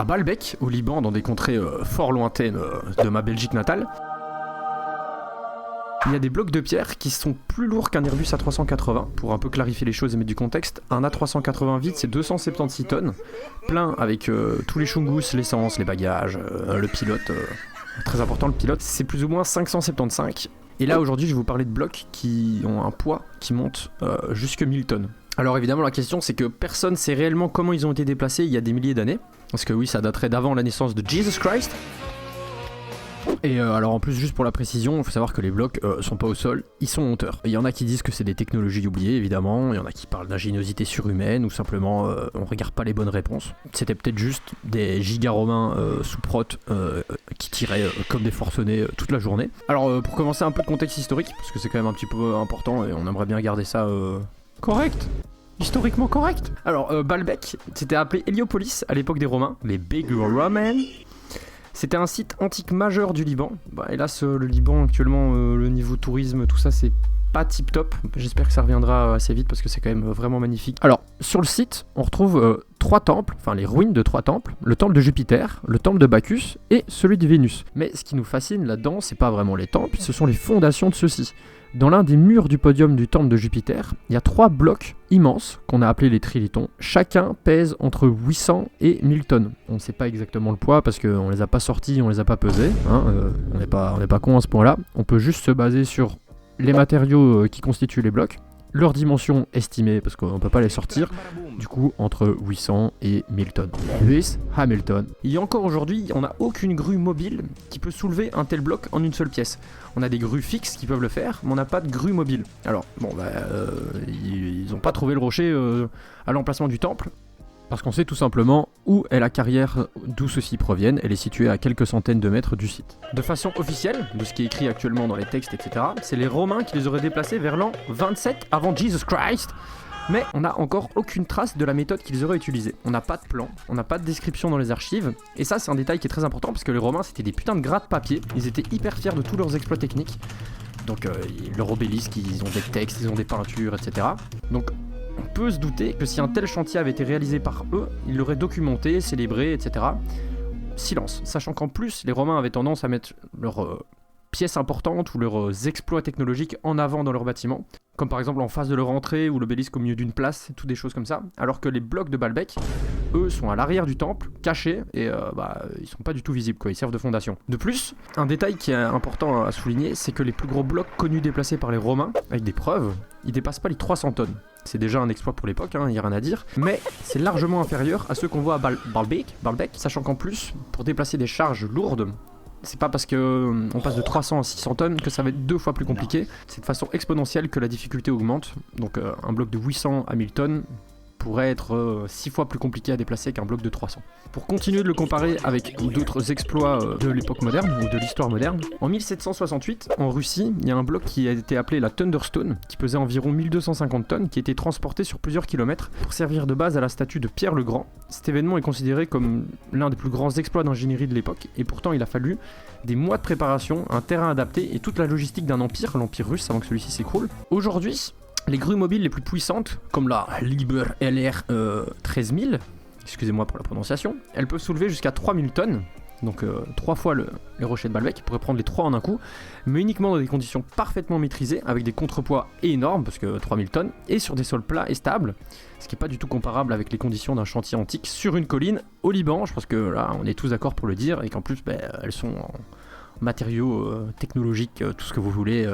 Baalbek, au Liban, dans des contrées fort lointaines de ma Belgique natale, il y a des blocs de pierre qui sont plus lourds qu'un Airbus A380. Pour un peu clarifier les choses et mettre du contexte, un A380 vide c'est 276 tonnes, plein avec tous les chungus, l'essence, les bagages, le pilote, très important le pilote, c'est plus ou moins 575. Et là aujourd'hui je vais vous parler de blocs qui ont un poids qui monte jusque 1000 tonnes. Alors évidemment la question c'est que personne sait réellement comment ils ont été déplacés il y a des milliers d'années, parce que oui ça daterait d'avant la naissance de Jesus Christ. Et alors en plus juste pour la précision, il faut savoir que les blocs sont pas au sol, ils sont en hauteur. Il y en a qui disent que c'est des technologies oubliées évidemment, il y en a qui parlent d'ingéniosité surhumaine ou simplement on regarde pas les bonnes réponses. C'était peut-être juste des giga-romains sous prot qui tiraient comme des forcenés toute la journée. Alors pour commencer un peu de contexte historique, parce que c'est quand même un petit peu important et on aimerait bien garder ça correct. Historiquement correct. Alors Baalbek, c'était appelé Héliopolis à l'époque des Romains, les Big Romans. C'était un site antique majeur du Liban. Bah, hélas, le Liban actuellement, le niveau tourisme, tout ça, c'est pas tip top. J'espère que ça reviendra assez vite parce que c'est quand même vraiment magnifique. Alors, sur le site, on retrouve 3 temples, enfin les ruines de 3 temples, le temple de Jupiter, le temple de Bacchus et celui de Vénus. Mais ce qui nous fascine là-dedans, c'est pas vraiment les temples, ce sont les fondations de ceux-ci. Dans l'un des murs du podium du temple de Jupiter, il y a 3 blocs immenses qu'on a appelés les trilithons. Chacun pèse entre 800 et 1000 tonnes. On ne sait pas exactement le poids parce qu'on les a pas sortis, on les a pas pesés. Hein, on n'est pas con à ce point-là. On peut juste se baser sur les matériaux qui constituent les blocs, leur dimension estimée parce qu'on ne peut pas les sortir, du coup entre 800 et 1000 tonnes. Lewis Hamilton. Il y a encore aujourd'hui, on n'a aucune grue mobile qui peut soulever un tel bloc en une seule pièce. On a des grues fixes qui peuvent le faire, mais on n'a pas de grue mobile. Alors, bon, ils n'ont pas trouvé le rocher à l'emplacement du temple, parce qu'on sait tout simplement où est la carrière d'où ceux-ci proviennent. Elle est située à quelques centaines de mètres du site. De façon officielle, de ce qui est écrit actuellement dans les textes, etc., c'est les Romains qui les auraient déplacés vers l'an 27 avant Jesus Christ. Mais on n'a encore aucune trace de la méthode qu'ils auraient utilisée. On n'a pas de plan, on n'a pas de description dans les archives. Et ça, c'est un détail qui est très important parce que les Romains, c'était des putains de gras de papier. Ils étaient hyper fiers de tous leurs exploits techniques. Donc, leur obélisque, ils ont des textes, ils ont des peintures, etc. Donc, on peut se douter que si un tel chantier avait été réalisé par eux, ils l'auraient documenté, célébré, etc. Silence. Sachant qu'en plus, les Romains avaient tendance à mettre leurs pièces importantes ou leurs exploits technologiques en avant dans leurs bâtiments, comme par exemple en face de leur entrée ou l'obélisque au milieu d'une place, toutes des choses comme ça, alors que les blocs de Baalbek, eux, sont à l'arrière du temple, cachés, et ils sont pas du tout visibles, quoi, ils servent de fondation. De plus, un détail qui est important à souligner, c'est que les plus gros blocs connus déplacés par les Romains, avec des preuves, ils dépassent pas les 300 tonnes. C'est déjà un exploit pour l'époque, il n'y a rien à dire, mais c'est largement inférieur à ceux qu'on voit à Baalbek, sachant qu'en plus, pour déplacer des charges lourdes, c'est pas parce que on passe de 300 à 600 tonnes que ça va être 2 fois plus compliqué. C'est de façon exponentielle que la difficulté augmente. Donc un bloc de 800 à 1000 tonnes pourrait être 6 fois plus compliqué à déplacer qu'un bloc de 300. Pour continuer de le comparer avec d'autres exploits de l'époque moderne ou de l'histoire moderne, en 1768, en Russie, il y a un bloc qui a été appelé la Thunderstone, qui pesait environ 1250 tonnes, qui a été transporté sur plusieurs kilomètres pour servir de base à la statue de Pierre le Grand. Cet événement est considéré comme l'un des plus grands exploits d'ingénierie de l'époque, et pourtant il a fallu des mois de préparation, un terrain adapté et toute la logistique d'un empire, l'empire russe, avant que celui-ci s'écroule. Aujourd'hui, les grues mobiles les plus puissantes, comme la Liber LR 13000, excusez-moi pour la prononciation, elles peuvent soulever jusqu'à 3000 tonnes, donc 3 fois les rochers de Baalbek, ils pourraient prendre les 3 en un coup, mais uniquement dans des conditions parfaitement maîtrisées, avec des contrepoids énormes, parce que 3000 tonnes, et sur des sols plats et stables, ce qui n'est pas du tout comparable avec les conditions d'un chantier antique sur une colline au Liban. Je pense que là, on est tous d'accord pour le dire, et qu'en plus, elles sont en matériaux technologiques, tout ce que vous voulez,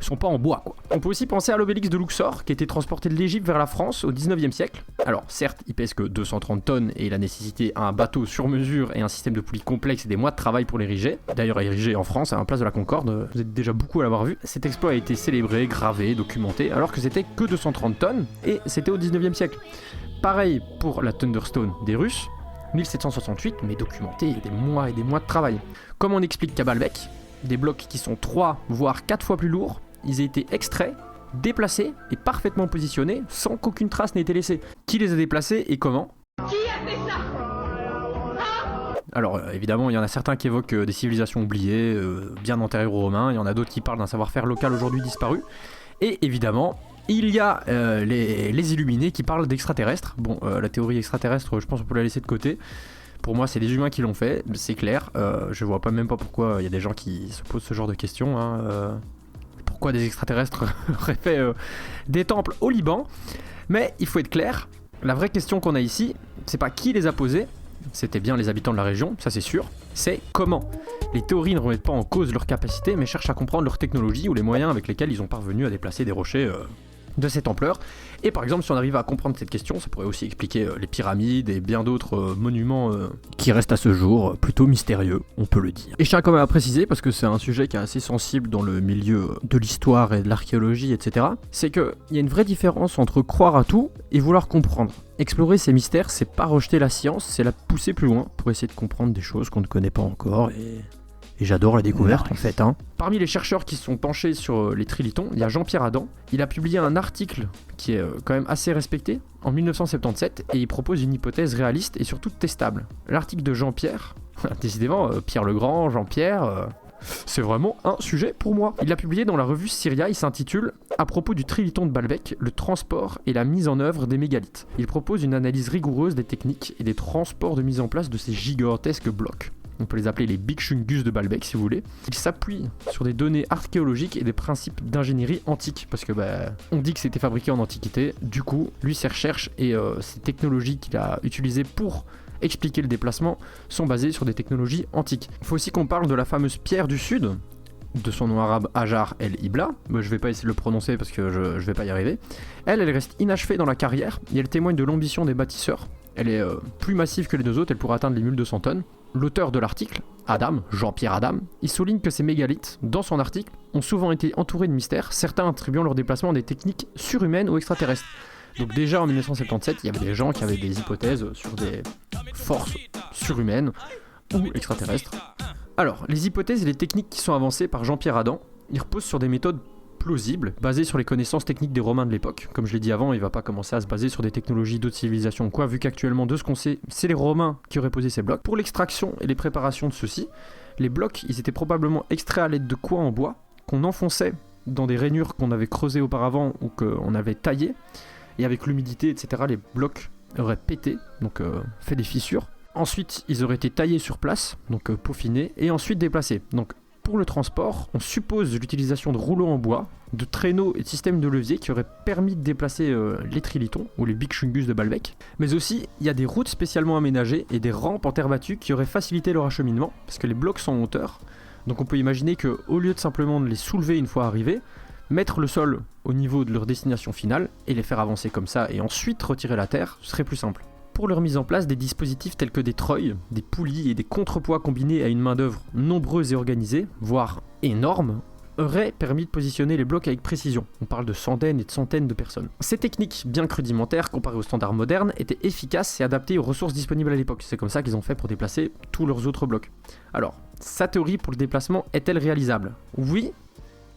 sont pas en bois, quoi. On peut aussi penser à l'obélisque de Luxor qui a été transporté de l'Égypte vers la France au 19e siècle. Alors certes il pèse que 230 tonnes et il a nécessité un bateau sur mesure et un système de poulies complexe et des mois de travail pour l'ériger. D'ailleurs érigé en France à la place de la Concorde, vous êtes déjà beaucoup à l'avoir vu. Cet exploit a été célébré, gravé, documenté alors que c'était que 230 tonnes et c'était au 19e siècle. Pareil pour la Thunderstone des Russes, 1768 mais documenté, et des mois de travail. Comme on explique qu'à Baalbek, des blocs qui sont 3 voire 4 fois plus lourds, ils aient été extraits, déplacés et parfaitement positionnés sans qu'aucune trace n'ait été laissée. Qui les a déplacés et comment ? Qui a fait ça ? Alors évidemment, il y en a certains qui évoquent des civilisations oubliées, bien antérieures aux Romains, il y en a d'autres qui parlent d'un savoir-faire local aujourd'hui disparu. Et évidemment, il y a les illuminés qui parlent d'extraterrestres. Bon, la théorie extraterrestre, je pense qu'on peut la laisser de côté. Pour moi, c'est des humains qui l'ont fait, c'est clair. Je vois même pas pourquoi il y a des gens qui se posent ce genre de questions. Pourquoi des extraterrestres auraient fait des temples au Liban. Mais il faut être clair, la vraie question qu'on a ici, c'est pas qui les a posés, c'était bien les habitants de la région, ça c'est sûr, c'est comment. Les théories ne remettent pas en cause leur capacité, mais cherchent à comprendre leur technologie ou les moyens avec lesquels ils ont parvenu à déplacer des rochers de cette ampleur. Et par exemple, si on arrive à comprendre cette question, ça pourrait aussi expliquer les pyramides et bien d'autres monuments qui restent à ce jour plutôt mystérieux, on peut le dire. Et je tiens quand même à préciser, parce que c'est un sujet qui est assez sensible dans le milieu de l'histoire et de l'archéologie, etc., c'est qu'il y a une vraie différence entre croire à tout et vouloir comprendre. Explorer ces mystères, c'est pas rejeter la science, c'est la pousser plus loin pour essayer de comprendre des choses qu'on ne connaît pas encore et j'adore la découverte en fait. Parmi les chercheurs qui se sont penchés sur les trilitons, il y a Jean-Pierre Adam. Il a publié un article qui est quand même assez respecté en 1977 et il propose une hypothèse réaliste et surtout testable. L'article de Jean-Pierre, décidément, Pierre le Grand, Jean-Pierre, c'est vraiment un sujet pour moi. Il l'a publié dans la revue Syria, il s'intitule « À propos du triliton de Baalbek, le transport et la mise en œuvre des mégalithes ». Il propose une analyse rigoureuse des techniques et des transports de mise en place de ces gigantesques blocs. On peut les appeler les Big Chungus de Baalbek si vous voulez. Il s'appuie sur des données archéologiques et des principes d'ingénierie antique, parce que on dit que c'était fabriqué en Antiquité. Du coup, lui, ses recherches et ses technologies qu'il a utilisées pour expliquer le déplacement sont basées sur des technologies antiques. Il faut aussi qu'on parle de la fameuse pierre du Sud, de son nom arabe Hajar el-Ibla. Je vais pas essayer de le prononcer parce que je vais pas y arriver. Elle reste inachevée dans la carrière et elle témoigne de l'ambition des bâtisseurs. Elle est plus massive que les deux autres, elle pourrait atteindre les 1200 tonnes. L'auteur de l'article, Adam, Jean-Pierre Adam, il souligne que ces mégalithes, dans son article, ont souvent été entourés de mystères, certains attribuant leur déplacement à des techniques surhumaines ou extraterrestres. Donc déjà en 1977, il y avait des gens qui avaient des hypothèses sur des forces surhumaines ou extraterrestres. Alors, les hypothèses et les techniques qui sont avancées par Jean-Pierre Adam, ils reposent sur des méthodes plausible, basé sur les connaissances techniques des Romains de l'époque. Comme je l'ai dit avant, il va pas commencer à se baser sur des technologies d'autres civilisations, quoi, vu qu'actuellement, de ce qu'on sait, c'est les Romains qui auraient posé ces blocs. Pour l'extraction et les préparations de ceux-ci, les blocs, ils étaient probablement extraits à l'aide de coins en bois, qu'on enfonçait dans des rainures qu'on avait creusées auparavant ou qu'on avait taillées, et avec l'humidité, etc., les blocs auraient pété, donc fait des fissures. Ensuite, ils auraient été taillés sur place, donc peaufinés, et ensuite déplacés. Donc, pour le transport, on suppose l'utilisation de rouleaux en bois, de traîneaux et de systèmes de levier qui auraient permis de déplacer les trilitons, ou les Big Chungus de Baalbek. Mais aussi, il y a des routes spécialement aménagées et des rampes en terre battue qui auraient facilité leur acheminement, parce que les blocs sont en hauteur. Donc on peut imaginer qu'au lieu de simplement de les soulever une fois arrivés, mettre le sol au niveau de leur destination finale, et les faire avancer comme ça, et ensuite retirer la terre, ce serait plus simple. Pour leur mise en place, des dispositifs tels que des treuils, des poulies et des contrepoids combinés à une main-d'œuvre nombreuse et organisée, voire énorme, auraient permis de positionner les blocs avec précision. On parle de centaines et de centaines de personnes. Ces techniques, bien que rudimentaires comparées aux standards modernes, étaient efficaces et adaptées aux ressources disponibles à l'époque. C'est comme ça qu'ils ont fait pour déplacer tous leurs autres blocs. Alors, sa théorie pour le déplacement est-elle réalisable ? Oui,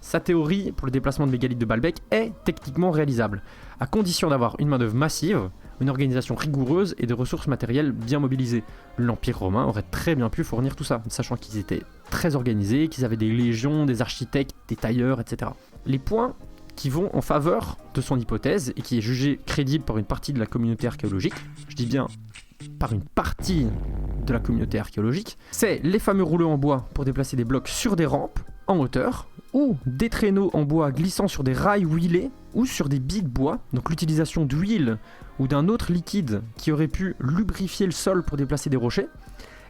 sa théorie pour le déplacement de mégalithes de Baalbek est techniquement réalisable, à condition d'avoir une main-d'œuvre massive, une organisation rigoureuse et des ressources matérielles bien mobilisées. L'Empire romain aurait très bien pu fournir tout ça, sachant qu'ils étaient très organisés, qu'ils avaient des légions, des architectes, des tailleurs, etc. Les points qui vont en faveur de son hypothèse et qui est jugée crédible par une partie de la communauté archéologique, je dis bien par une partie de la communauté archéologique, c'est les fameux rouleaux en bois pour déplacer des blocs sur des rampes en hauteur, ou des traîneaux en bois glissant sur des rails huilés ou sur des billes de bois, donc l'utilisation d'huile ou d'un autre liquide qui aurait pu lubrifier le sol pour déplacer des rochers,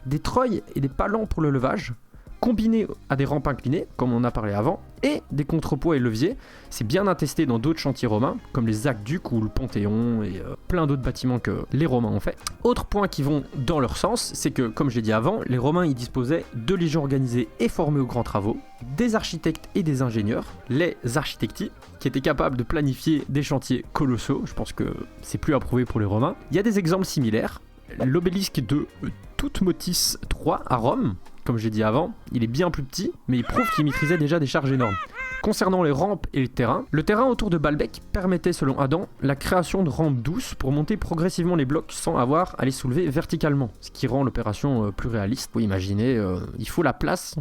des treuils et des palans pour le levage, combinés à des rampes inclinées, comme on a parlé avant, et des contrepoids et leviers. C'est bien attesté dans d'autres chantiers romains, comme les aqueducs ou le Panthéon et plein d'autres bâtiments que les Romains ont fait. Autres points qui vont dans leur sens, c'est que, comme je l'ai dit avant, les Romains y disposaient de légions organisées et formées aux grands travaux, des architectes et des ingénieurs, les architecti, qui étaient capables de planifier des chantiers colossaux. Je pense que c'est plus approuvé pour les Romains. Il y a des exemples similaires. L'obélisque de Toutmotis III à Rome, comme j'ai dit avant, il est bien plus petit, mais il prouve qu'il maîtrisait déjà des charges énormes. Concernant les rampes et le terrain autour de Baalbek permettait, selon Adam, la création de rampes douces pour monter progressivement les blocs sans avoir à les soulever verticalement, ce qui rend l'opération plus réaliste. Vous imaginez, il faut la place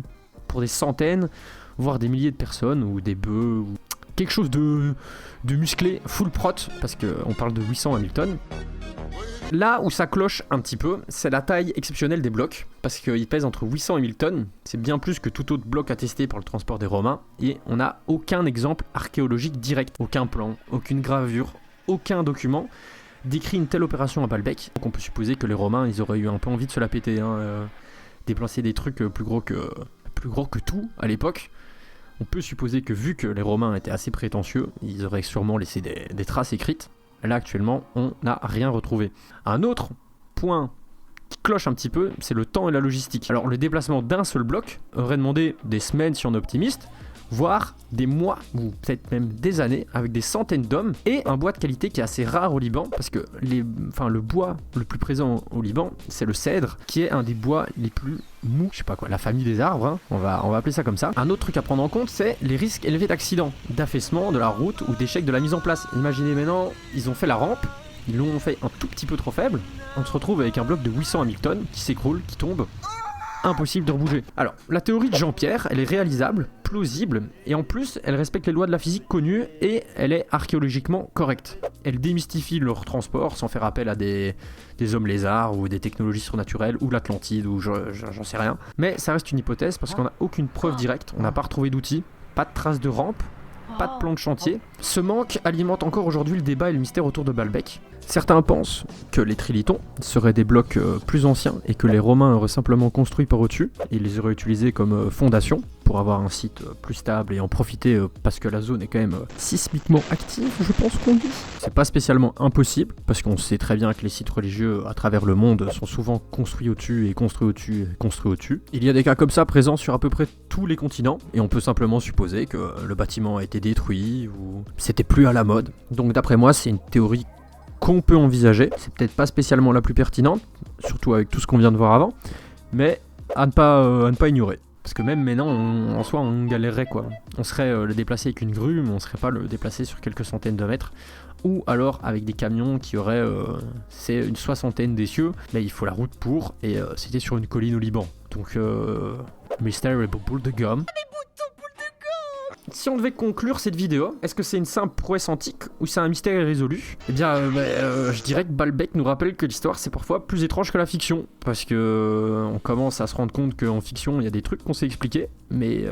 pour des centaines, voire des milliers de personnes, ou des bœufs, ou quelque chose de musclé, full prot, parce qu'on parle de 800 Hamilton. Là où ça cloche un petit peu, c'est la taille exceptionnelle des blocs, parce qu'ils pèsent entre 800 et 1000 tonnes, c'est bien plus que tout autre bloc attesté par le transport des Romains, et on n'a aucun exemple archéologique direct, aucun plan, aucune gravure, aucun document décrit une telle opération à Baalbek. Donc on peut supposer que les Romains, ils auraient eu un peu envie de se la péter, déplacer des trucs plus gros que tout à l'époque. On peut supposer que vu que les Romains étaient assez prétentieux, ils auraient sûrement laissé des traces écrites. Là actuellement, on n'a rien retrouvé. Un autre point qui cloche un petit peu, c'est le temps et la logistique. Alors le déplacement d'un seul bloc aurait demandé des semaines si on est optimiste, voire des mois ou peut-être même des années avec des centaines d'hommes et un bois de qualité qui est assez rare au Liban parce que le bois le plus présent au Liban c'est le cèdre qui est un des bois les plus mous, je sais pas quoi, la famille des arbres, hein, on va appeler ça comme ça. Un autre truc à prendre en compte c'est les risques élevés d'accidents, d'affaissement de la route ou d'échec de la mise en place. Imaginez maintenant, ils ont fait la rampe, ils l'ont fait un tout petit peu trop faible, on se retrouve avec un bloc de 800 Hamilton qui s'écroule, qui tombe. Impossible de rebouger. Alors, la théorie de Jean-Pierre, elle est réalisable, plausible, et en plus, elle respecte les lois de la physique connues et elle est archéologiquement correcte. Elle démystifie leur transport sans faire appel à des hommes lézards ou des technologies surnaturelles ou l'Atlantide ou j'en sais rien. Mais ça reste une hypothèse parce qu'on n'a aucune preuve directe, on n'a pas retrouvé d'outils, pas de traces de rampe, pas de plan de chantier. Ce manque alimente encore aujourd'hui le débat et le mystère autour de Baalbek. Certains pensent que les trilithons seraient des blocs plus anciens et que les Romains auraient simplement construit par au-dessus et les auraient utilisés comme fondation pour avoir un site plus stable et en profiter parce que la zone est quand même sismiquement active, je pense qu'on dit. C'est pas spécialement impossible parce qu'on sait très bien que les sites religieux à travers le monde sont souvent construits au-dessus et construits au-dessus et construits au-dessus. Il y a des cas comme ça présents sur à peu près tous les continents et on peut simplement supposer que le bâtiment a été détruit ou c'était plus à la mode. Donc d'après moi, c'est une théorie qu'on peut envisager. C'est peut-être pas spécialement la plus pertinente, surtout avec tout ce qu'on vient de voir avant, mais à ne pas ignorer. Parce que même maintenant, en soi, on galérerait quoi. On serait le déplacer avec une grue, mais on serait pas le déplacer sur quelques centaines de mètres. Ou alors avec des camions qui auraient c'est une soixantaine d'essieux. Là, il faut la route pour, et c'était sur une colline au Liban. Donc, mystère et boule de gomme. Si on devait conclure cette vidéo, est-ce que c'est une simple prouesse antique ou c'est un mystère irrésolu? Eh bien, je dirais que Baalbek nous rappelle que l'histoire c'est parfois plus étrange que la fiction. Parce que on commence à se rendre compte qu'en fiction il y a des trucs qu'on sait expliquer, mais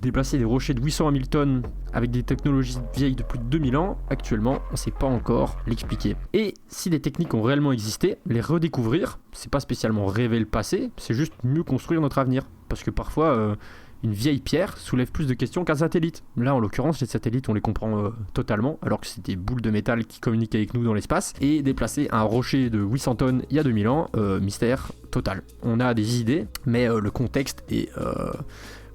déplacer des rochers de 800 à 1000 tonnes avec des technologies vieilles de plus de 2000 ans, actuellement on sait pas encore l'expliquer. Et si des techniques ont réellement existé, les redécouvrir, c'est pas spécialement rêver le passé, c'est juste mieux construire notre avenir. Parce que parfois... une vieille pierre soulève plus de questions qu'un satellite. Là, en l'occurrence, les satellites, on les comprend totalement, alors que c'est des boules de métal qui communiquent avec nous dans l'espace. Et déplacer un rocher de 800 tonnes il y a 2000 ans, mystère total. On a des idées, mais le contexte et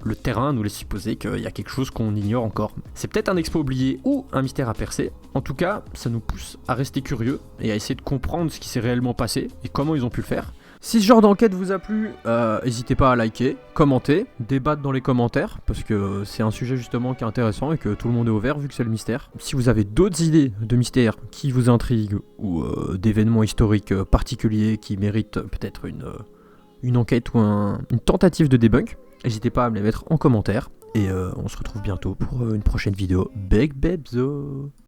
le terrain nous laisse supposer qu'il y a quelque chose qu'on ignore encore. C'est peut-être un exploit oublié ou un mystère à percer. En tout cas, ça nous pousse à rester curieux et à essayer de comprendre ce qui s'est réellement passé et comment ils ont pu le faire. Si ce genre d'enquête vous a plu, n'hésitez pas à liker, commenter, débattre dans les commentaires, parce que c'est un sujet justement qui est intéressant et que tout le monde est ouvert vu que c'est le mystère. Si vous avez d'autres idées de mystères qui vous intriguent ou d'événements historiques particuliers qui méritent peut-être une enquête ou une tentative de debunk, n'hésitez pas à me les mettre en commentaire. Et on se retrouve bientôt pour une prochaine vidéo. Big Bebzo.